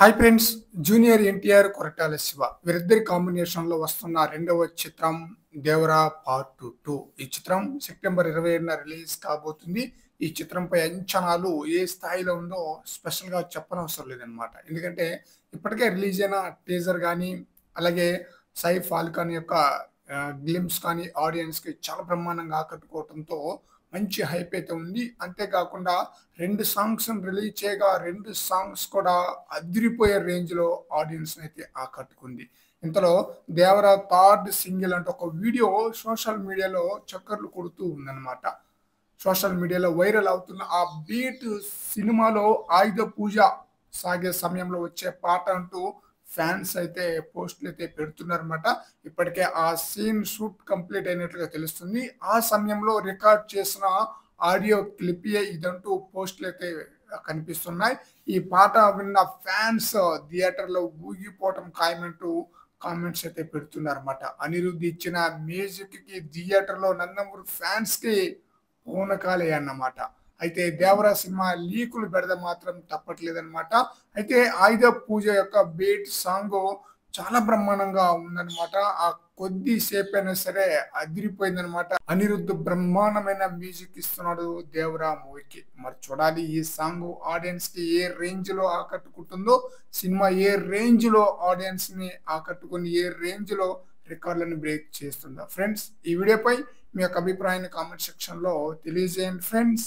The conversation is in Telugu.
Hi friends, junior NTR, Koratala Shiva వీరిద్దరి కాంబినేషన్లో వస్తున్న రెండవ చిత్రం దేవరా పార్ట్ 2. ఈ చిత్రం సెప్టెంబర్ 27న రిలీజ్ కాబోతుంది. ఈ చిత్రంపై అంచనాలు ఏ స్థాయిలో ఉందో స్పెషల్గా చెప్పనవసరం లేదనమాట. ఎందుకంటే ఇప్పటికే రిలీజ్ అయిన టీజర్ కానీ, అలాగే సైఫ్ అలీ ఖాన్ యొక్క గ్లిమ్స్ కానీ ఆడియన్స్కి చాలా బ్రహ్మాండంగా ఆకట్టుకోవడంతో మంచి హైప్ అయితే ఉంది. అంతేకాకుండా 2 సాంగ్స్ రిలీజ్ చేయగా 2 సాంగ్స్ కూడా అదిరిపోయే రేంజ్‌లో ఆడియన్స్‌ని అయితే ఆకట్టుకుంది. ఇంతలో దేవరా థర్డ్ సింగిల్ అంటూ ఒక వీడియో సోషల్ మీడియాలో చక్కర్లు కొడుతూ ఉందన్నమాట. సోషల్ మీడియాలో వైరల్ అవుతున్న ఆ బీట్ సినిమాలో ఆయుధ పూజ సాగే సమయంలో వచ్చే పాట అంటూ ఫ్యాన్స్ అయితే పోస్టులు అయితే పెడుతున్నారన్నమాట. ఇప్పటికే ఆ సీన్ షూట్ కంప్లీట్ అయినట్లుగా తెలుస్తుంది. ఆ సమయంలో రికార్డ్ చేసిన ఆడియో క్లిప్పే ఇదంటూ పోస్టులు అయితే కనిపిస్తున్నాయి. ఈ పాట విన్న ఫ్యాన్స్ థియేటర్‌లో ఊగిపోవటం ఖాయమంటూ కామెంట్స్ అయితే పెడుతున్నారన్నమాట. అనిరుద్ ఇచ్చిన మ్యూజిక్‌కి థియేటర్‌లో నందమూరి ఫ్యాన్స్‌కి పూనకాలే అన్నమాట. అయితే దేవరా సినిమా లీకులు బెడద మాత్రం తప్పట్లేదన్నమాట. అయితే ఆయుధ పూజ యొక్క బీట్ సాంగు చాలా బ్రహ్మాండంగా ఉందన్నమాట. ఆ కొద్ది సేపైనా సరే అదిరిపోయిందన్నమాట. అనిరుద్ బ్రహ్మాండమైన మ్యూజిక్ ఇస్తున్నాడు దేవరా మూవీకి. మరి చూడాలి ఈ సాంగ్ ఆడియన్స్‌కి ఏ రేంజ్‌లో ఆకట్టుకుంటుందో, సినిమా ఏ రేంజ్‌లో ఆడియన్స్‌ని ఆకట్టుకొని ఏ రేంజ్‌లో రికార్డులను బ్రేక్ చేస్తుందో. ఫ్రెండ్స్, ఈ వీడియోపై మీ యొక్క అభిప్రాయాన్ని కామెంట్ సెక్షన్‌లో తెలియజేయండి ఫ్రెండ్స్.